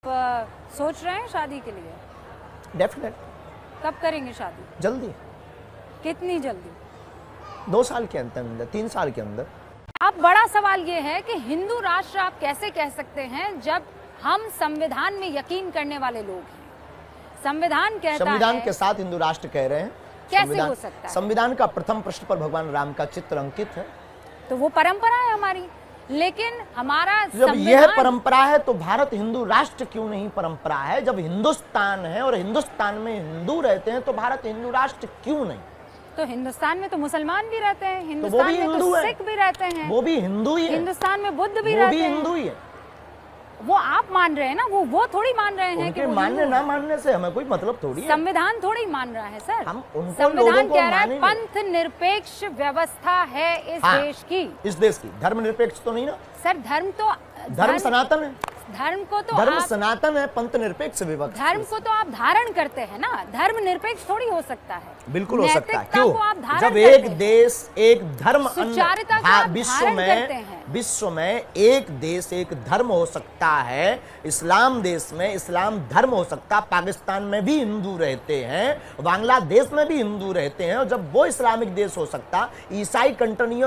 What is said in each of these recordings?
सोच रहे हैं शादी के लिए? डेफिनेट। कब करेंगे शादी? जल्दी। कितनी जल्दी? 2 साल के अंदर, 3 साल के अंदर। अब बड़ा सवाल ये है कि हिंदू राष्ट्र आप कैसे कह सकते हैं जब हम संविधान में यकीन करने वाले लोग हैं? संविधान कहता है, संविधान के साथ हिंदू राष्ट्र कह रहे हैं। कैसे हो सकता है? संविधान का प्रथम पृष्ठ पर भगवान राम का चित्र अंकित है। तो वो परंपरा है हमारी, लेकिन हमारा जब यह परंपरा है तो भारत हिंदू राष्ट्र क्यों नहीं परंपरा है? जब हिंदुस्तान है और हिंदुस्तान में हिंदू रहते हैं तो भारत हिंदू राष्ट्र क्यों नहीं? तो हिंदुस्तान में तो मुसलमान भी रहते हैं, हिंदुस्तान में तो सिख भी रहते हैं, वो भी हिंदू ही है। हिंदुस्तान में बुद्ध भी रहते हैं, हिंदू ही है। वो आप मान रहे हैं ना, वो थोड़ी मान रहे हैं कि मानने ना मानने से हमें कोई मतलब थोड़ी है। संविधान थोड़ी मान रहा है सर। हम उनको संविधान कह रहा है पंथ निरपेक्ष व्यवस्था है इस देश की। इस देश की धर्मनिरपेक्ष तो नहीं ना सर? धर्म सनातन है। धर्म को तो धर्म सनातन है, पंथ निरपेक्ष विभक्त। धर्म को तो आप धारण करते हैं ना, धर्म निरपेक्ष थोड़ी हो सकता है। बिल्कुल हो सकता है। क्यों? जब एक देश एक धर्म विश्व में एक देश एक धर्म हो सकता है। इस्लाम देश में इस्लाम धर्म हो सकता, पाकिस्तान में भी हिंदू रहते हैं, बांग्लादेश में भी हिंदू रहते हैं, और जब वो इस्लामिक देश हो सकता, ईसाई कंट्री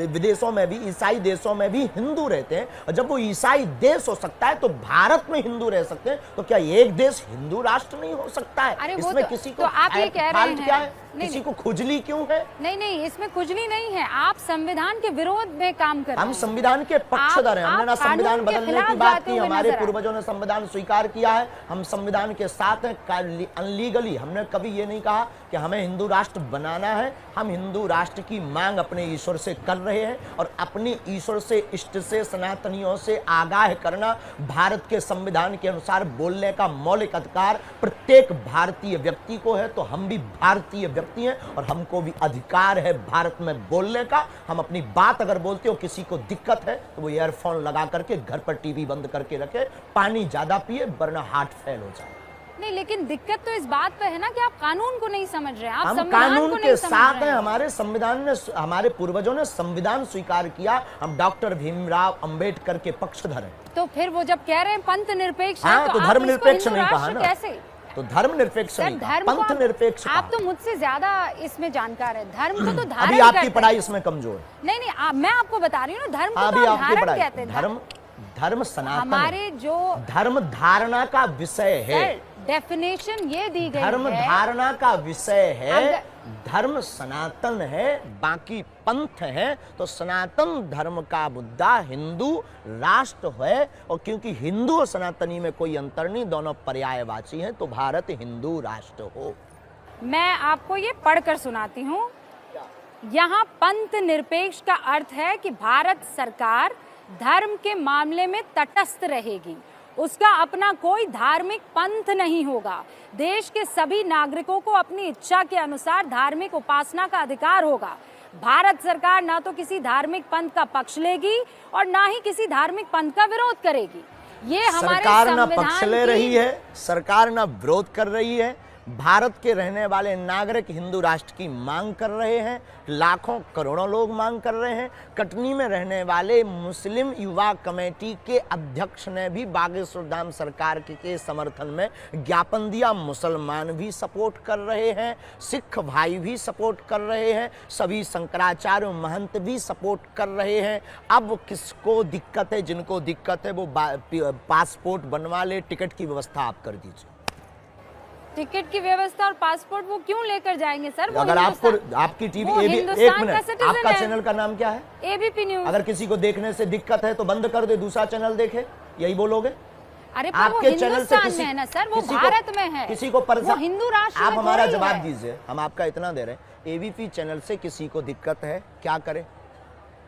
विदेशों में भी, ईसाई देशों में भी हिंदू रहते हैं, और जब वो ईसाई देश हो सकता है तो भारत में हिंदू रह सकते हैं, तो क्या एक देश हिंदू राष्ट्र नहीं हो सकता है? इसमें किसी को आप ये कह रहे हैं क्या है? किसी को खुजली क्यों है? नहीं, इसमें खुजली नहीं है। आप संविधान के विरोध में काम कर रहे हैं। हम संविधान के पक्षधर हैं। हमने ना संविधान बदलने की बात की, हमारे पूर्वजों ने संविधान स्वीकार किया है, हम संविधान के साथ हैं। अनलीगली हमने कभी ये नहीं कहा कि हमें हिंदू राष्ट्र बनाना है। हम हिंदू राष्ट्र की मांग अपने ईश्वर से कर रहे हैं, और अपने ईश्वर से, इष्ट से, सनातनियों से आगाह करना भारत के संविधान के अनुसार बोलने का मौलिक अधिकार प्रत्येक भारतीय व्यक्ति को है। तो हम भी भारतीय व्यक्ति हैं और हमको भी अधिकार है भारत में बोलने का। हम अपनी बात अगर बोलते हो, किसी को दिक्कत है तो वो ईयरफोन लगा करके घर पर टीवी बंद करके रखे, पानी ज्यादा पिए, वरना हार्ट फेल हो जाए। नहीं, लेकिन दिक्कत तो इस बात पे है ना कि आप कानून को नहीं समझ रहे हैं। आप हम कानून के साथ हैं। हमारे संविधान ने, हमारे पूर्वजों ने संविधान स्वीकार किया। हम डॉक्टर भीमराव अंबेडकर के पक्षधर हैं। तो फिर वो जब कह रहे हैं पंथ निरपेक्ष, तो धर्म निरपेक्ष नहीं कहा ना? कैसे? तो धर्म निरपेक्ष नहीं कहा, पंथ निरपेक्ष। आप तो मुझसे ज्यादा इसमें जानकार है। धर्म को तो धारण अभी आपकी पढ़ाई इसमें कमजोर। नहीं, मैं आपको बता रही हूँ, धर्म को तो धारण कहते हैं। धर्म सनातन, हमारे जो धर्म धारणा का विषय है। डेफिनेशन ये दी गई है, धर्म धारणा का विषय है। धर्म सनातन है, बाकी पंथ है। तो सनातन धर्म का मुद्दा हिंदू राष्ट्र है, और क्योंकि हिंदू और सनातनी में कोई अंतर नहीं, दोनों पर्यायवाची हैं, तो भारत हिंदू राष्ट्र हो। मैं आपको ये पढ़कर सुनाती हूँ। यहाँ पंथ निरपेक्ष का अर्थ है कि भारत सरकार धर्म के मामले में तटस्थ रहेगी, उसका अपना कोई धार्मिक पंथ नहीं होगा। देश के सभी नागरिकों को अपनी इच्छा के अनुसार धार्मिक उपासना का अधिकार होगा। भारत सरकार ना तो किसी धार्मिक पंथ का पक्ष लेगी और ना ही किसी धार्मिक पंथ का विरोध करेगी। ये हमारे सरकार ना पक्ष ले रही है, सरकार ना विरोध कर रही है। भारत के रहने वाले नागरिक हिंदू राष्ट्र की मांग कर रहे हैं, लाखों करोड़ों लोग मांग कर रहे हैं। कटनी में रहने वाले मुस्लिम युवा कमेटी के अध्यक्ष ने भी बागेश्वर धाम सरकार के समर्थन में ज्ञापन दिया। मुसलमान भी सपोर्ट कर रहे हैं, सिख भाई भी सपोर्ट कर रहे हैं, सभी शंकराचार्य महंत भी सपोर्ट कर रहे हैं। अब किसको दिक्कत है? जिनको दिक्कत है वो पासपोर्ट बनवा ले, टिकट की व्यवस्था आप कर दीजिए। टिकट की व्यवस्था और पासपोर्ट वो क्यों लेकर जाएंगे सर? अगर आपको आपकी टीवी एक मिनट, आपका चैनल का नाम क्या है? ABP news. अगर किसी को देखने से दिक्कत है तो बंद कर दे, दूसरा चैनल देखे, यही बोलोगे? अरे आपके चैनल से किसी है ना सर, वो भारत में है, किसी को परेशान, हिंदू राष्ट्र। आप हमारा जवाब दीजिए, हम आपका इतना दे रहे हैं। एबीपी चैनल से किसी को दिक्कत है, क्या करे?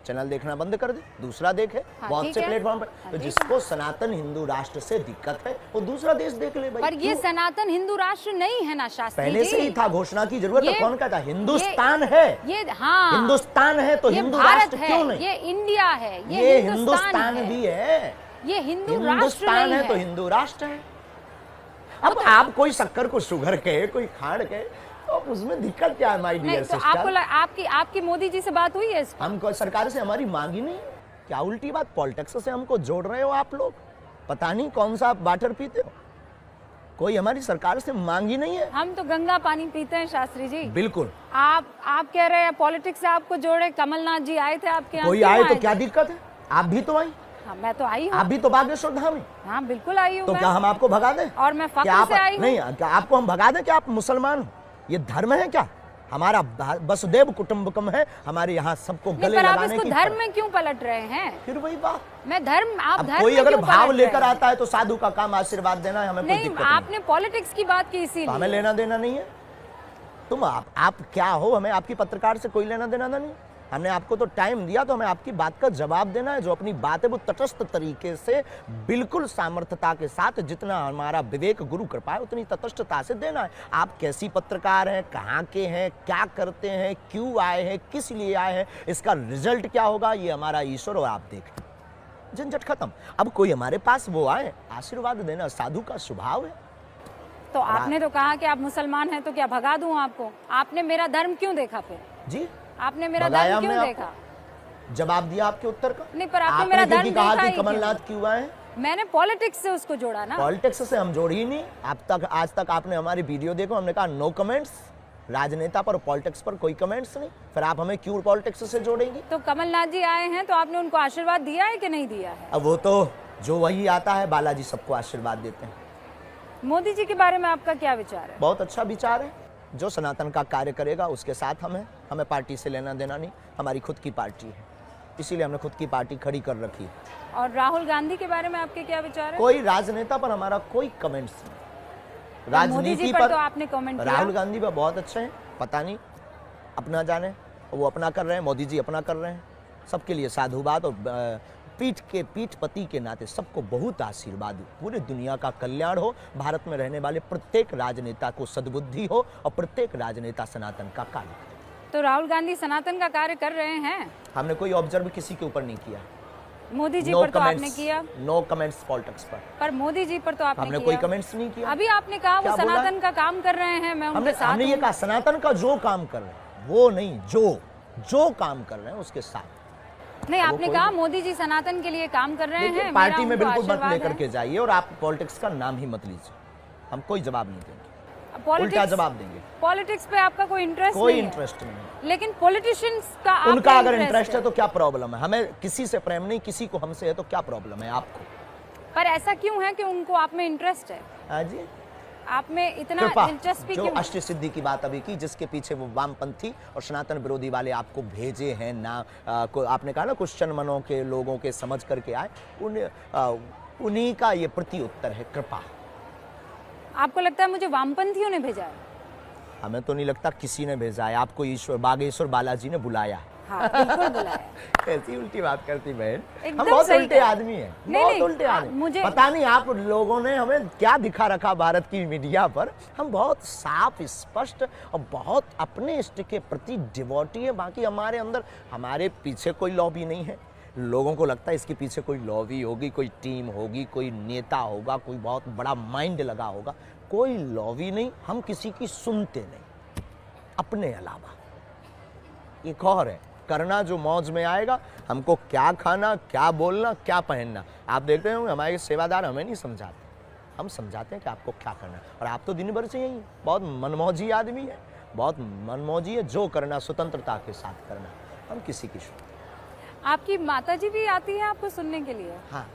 चैनल देखना बंद कर दे, दूसरा देखे। बहुत से प्लेटफॉर्म पर। तो जिसको सनातन हिंदू राष्ट्र से दिक्कत है वो दूसरा देश देख ले भाई। पर ये सनातन हिंदू राष्ट्र नहीं है ना शास्त्री जी? पहले से ही था, घोषणा की जरूरत है। कौन कहता? हिंदुस्तान है ये। हाँ, हिंदुस्तान है तो हिंदू राष्ट्र क्यों नहीं? ये इंडिया है, ये हिंदुस्तान भी है। ये हिंदुस्तान है तो हिंदू राष्ट्र है। अब आप कोई शक्कर को शुगर के, कोई खाड़ के, तो उसमें दिक्कत क्या है माय डियर सिस्टर? आपकी मोदी जी से बात हुई है? हमको सरकार से हमारी मांग ही नहीं। क्या उल्टी बात, पॉलिटिक्स से हमको जोड़ रहे हो आप लोग? पता नहीं कौन सा आप वाटर पीते हो, कोई हमारी सरकार से मांग ही नहीं है। हम तो गंगा पानी पीते हैं शास्त्री जी। बिल्कुल। आप कह रहे हैं पॉलिटिक्स से आपको जोड़े, कमलनाथ जी आए थे आपके यहाँ? कोई आए तो क्या दिक्कत है, आप भी तो आई। हाँ, मैं तो आई हूँ। आप भी तो बागेश्वर धाम है। हाँ बिल्कुल आई हूँ। तो क्या हम आपको भगा दें? और मैं फख्र से आई हूँ। नहीं, क्या आपको हम भगा दें? क्या आप मुसलमान हो? ये धर्म है क्या? हमारा वसुदेव कुटुंबकम है, हमारे यहाँ सबको गले लगाने की। आप इसको धर्म में क्यों पलट रहे हैं? फिर वही बात, मैं धर्म, आप धर्म कोई में अगर क्यों भाव पलट लेकर रहे हैं? आता है तो साधु का काम आशीर्वाद देना है, हमें कोई दिक्कत नहीं। आपने पॉलिटिक्स की बात की इसीलिए। हमें लेना देना नहीं है। तुम आप क्या हो, हमें आपकी पत्रकार से कोई लेना देना नहीं। हमने आपको तो टाइम दिया, तो हमें आपकी बात का जवाब देना है। जो अपनी बात है वो तटस्थ तरीके से, बिल्कुल सामर्थ्यता के साथ, जितना हमारा विवेक गुरु कृपा है उतनी तटस्थता से देना है। आप कैसी पत्रकार हैं, कहाँ के हैं, क्या करते हैं, क्यों आए हैं, किस लिए आए हैं, इसका रिजल्ट क्या होगा, ये हमारा ईश्वर और आप देखें। झंझट खत्म। अब कोई हमारे पास वो आए, आशीर्वाद देना साधु का स्वभाव है। तो आपने तो कहा कि आप मुसलमान हैं, तो क्या भगा दूं आपको? आपने मेरा धर्म क्यों देखा फिर? जी, आपने मेरा धर्म क्यों देखा? जवाब दिया आपके उत्तर का। नहीं, पर आपने मेरा धर्म कहा देखा कि कमलनाथ क्यों आए? मैंने पॉलिटिक्स से उसको जोड़ा ना। पॉलिटिक्स से हम जोड़ ही नहीं। आज तक आपने हमारी वीडियो देखो, हमने कहा नो कमेंट्स, राजनेता पर, पॉलिटिक्स पर कोई कमेंट्स नहीं। फिर आप हमें क्यों पॉलिटिक्स से जोड़ेंगी? तो कमलनाथ जी आए हैं तो आपने उनको आशीर्वाद दिया है कि नहीं दिया है? अब वो तो जो वही आता है, बालाजी सबको आशीर्वाद देते हैं। मोदी जी के बारे में आपका क्या विचार है? बहुत अच्छा विचार है। जो सनातन का कार्य करेगा उसके साथ हमें पार्टी से लेना देना नहीं। हमारी खुद की पार्टी है, इसीलिए हमने खुद की पार्टी खड़ी कर रखी है। और राहुल गांधी के बारे में आपके क्या विचार है? कोई राजनेता पर हमारा कोई कमेंट्स नहीं। राजनीति पर तो आपने कमेंट किया। राहुल गांधी पर बहुत अच्छे हैं, पता नहीं अपना जाने, वो अपना कर रहे हैं, मोदी जी अपना कर रहे हैं। सबके लिए साधुवाद और पीठ पति के नाते सबको बहुत आशीर्वाद। पूरी दुनिया का कल्याण हो, भारत में रहने वाले प्रत्येक राजनेता को सद्बुद्धि हो और प्रत्येक राजनेता सनातन का कार्य करे। तो राहुल गांधी सनातन का कार्य कर रहे हैं? हमने कोई ऑब्जर्व किसी के ऊपर नहीं किया। मोदी जी पर तो आपने किया। नो कमेंट्स पॉलिटिक्स पर मोदी जी पर तो आपने हमने कोई कमेंट्स नहीं किया। अभी आपने कहा वो सनातन का काम कर रहे हैं, मैं उनके साथ हूं। हमने ये कहा सनातन का जो काम कर रहे हैं, वो नहीं, जो काम कर रहे हैं उसके साथ। नहीं, आपने कहा मोदी जी सनातन के लिए काम कर रहे हैं। पार्टी में बिल्कुल मत लेकर के जाइए और आप पॉलिटिक्स का नाम ही मत लीजिए। हम कोई जवाब नहीं देंगे, उल्टा जवाब देंगे। पॉलिटिक्स पे आपका कोई इंटरेस्ट नहीं? कोई इंटरेस्ट नहीं। लेकिन पॉलिटिशियंस का उनका अगर इंटरेस्ट है तो क्या प्रॉब्लम है? हमें किसी से प्रेम नहीं, किसी को हमसे है तो क्या प्रॉब्लम है आपको? पर ऐसा क्यों है कि उनको आप में इंटरेस्ट है? हाँ जी, आप में इतना दिलचस्पी जो क्यों? अष्ट सिद्धि की बात अभी की, जिसके पीछे वो वामपंथी और सनातन विरोधी वाले आपको भेजे हैं ना, आपने कहा ना क्वेश्चन मनों के लोगों के समझ करके आए, उन्हीं का ये प्रति उत्तर है, कृपा। आपको लगता है मुझे वामपंथियों ने भेजा है? हमें तो नहीं लगता किसी ने भेजा है आपको, ईश्वर बागेश्वर बालाजी ने बुलाया। हाँ, बिल्कुल बुलाया। कैसी उल्टी बात करती बहन, हम एकदम बहुत सही उल्टे कहा। आदमी हैं, नहीं, बहुत नहीं, उल्टे आदमी। मुझे पता नहीं आप लोगों ने हमें क्या दिखा रखा भारत की मीडिया पर। हम बहुत साफ, स्पष्ट और बहुत अपने इष्ट के प्रति डिवोटी है। बाकी हमारे अंदर, हमारे पीछे कोई लॉबी नहीं है। लोगों को लगता है इसके पीछे कोई लॉबी होगी, कोई टीम होगी, कोई नेता होगा, कोई बहुत बड़ा माइंड लगा होगा। कोई लॉबी नहीं, हम किसी की सुनते नहीं अपने अलावा। एक और है, करना जो मौज में आएगा। हमको क्या खाना, क्या बोलना, क्या पहनना, आप देखते होंगे हमारे सेवादार हमें नहीं समझाते, हम समझाते हैं कि आपको क्या करना है। और आप तो दिन भर से यही बहुत मनमौजी आदमी है, बहुत मनमौजी है, जो करना स्वतंत्रता के साथ करना, हम किसी की सुनते। आपकी माता जी भी आती है आपको सुनने के लिए? हाँ,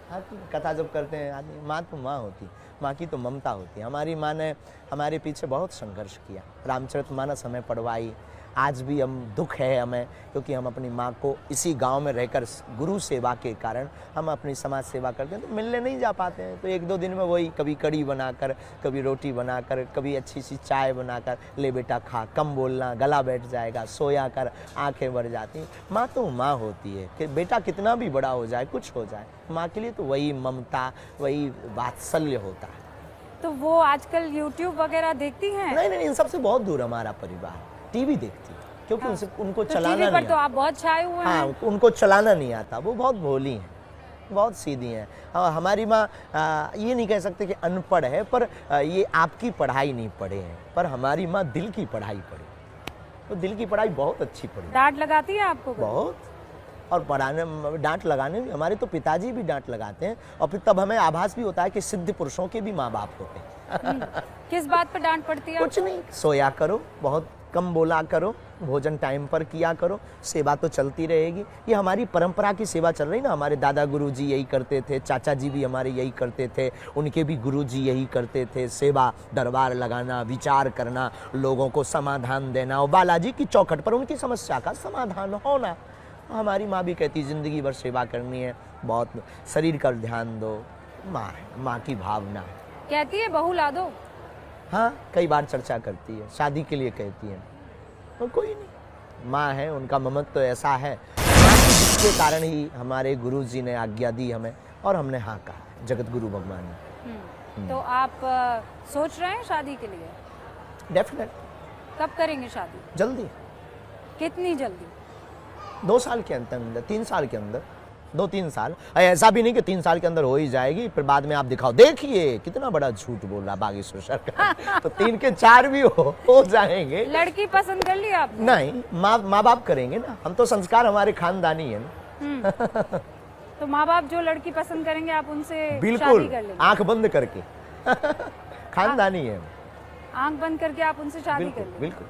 कथा जब करते हैं आदमी, माँ तो माँ होती, माँ की तो ममता होती है। हमारी माँ ने हमारे पीछे बहुत संघर्ष किया, रामचरितमानस हमें पढ़वाई। आज भी हम दुख है हमें, क्योंकि हम अपनी माँ को इसी गांव में रहकर गुरु सेवा के कारण हम अपनी समाज सेवा करते हैं, तो मिलने नहीं जा पाते हैं। तो एक दो दिन में वही, कभी कड़ी बनाकर, कभी रोटी बनाकर, कभी अच्छी सी चाय बनाकर, ले बेटा खा, कम बोलना, गला बैठ जाएगा, सोया कर, आंखें भर जाती। माँ तो माँ होती है कि बेटा कितना भी बड़ा हो जाए, कुछ हो जाए, माँ के लिए तो वही ममता, वही वात्सल्य होता है। तो वो आजकल YouTube वगैरह देखती हैं? नहीं, इन सबसे बहुत दूर हमारा परिवार। टीवी देखती है, क्योंकि उनको तो चलाना टीवी पर नहीं तो आप बहुत छाए हुए हैं। हाँ, उनको चलाना नहीं आता, वो बहुत भोली हैं, बहुत सीधी हैं। हमारी माँ ये नहीं कह सकते कि अनपढ़ है, पर ये आपकी पढ़ाई नहीं पढ़े हैं, पर हमारी माँ दिल की पढ़ाई पढ़ी, तो दिल की पढ़ाई बहुत अच्छी पढ़ी। डांट लगाती है आपको? बहुत और पढ़ाने में, डांट लगाने में हमारे तो पिताजी भी डांट लगाते हैं, और फिर तब हमें आभास भी होता है कि सिद्ध पुरुषों के भी माँ बाप होते हैं। किस बात पर डांट पड़ती है? कुछ नहीं, सोया करो, बहुत कम बोला करो, भोजन टाइम पर किया करो, सेवा तो चलती रहेगी। ये हमारी परंपरा की सेवा चल रही ना, हमारे दादा गुरुजी यही करते थे, चाचा जी भी हमारे यही करते थे, उनके भी गुरुजी यही करते थे, सेवा, दरबार लगाना, विचार करना, लोगों को समाधान देना, और बालाजी की चौखट पर उनकी समस्या का समाधान होना। हमारी माँ भी कहती जिंदगी भर सेवा करनी है, बहुत शरीर का ध्यान दो, माँ है, माँ की भावना है। कहती है बहू ला दो? हाँ, कई बार चर्चा करती है, शादी के लिए कहती है, और कोई नहीं, माँ है, उनका ममत्व तो ऐसा है, जिसके कारण ही हमारे गुरु जी ने आज्ञा दी हमें, और हमने हाँ कहा, जगत गुरु भगवान ने। तो आप सोच रहे हैं शादी के लिए? डेफिनेट। कब करेंगे शादी? जल्दी, कितनी जल्दी? 2 साल के अंदर, 3 साल के अंदर, 2-3 साल। ऐसा भी नहीं कि 3 साल के अंदर हो ही जाएगी, फिर बाद में आप दिखाओ, देखिए कितना बड़ा झूठ बोल रहा बागेश्वर सरकार। तो 3 के 4 भी हो जाएंगे। लड़की पसंद कर ली आपने? नहीं, माँ बाप करेंगे ना, हम तो संस्कार हमारे खानदानी है ना। तो माँ बाप जो लड़की पसंद करेंगे आप उनसे शादी बिल्कुल, कर लेंगे? आंख बंद करके। खानदानी है, आंख बंद करके आप उनसे शादी कर लेंगे? बिल्कुल।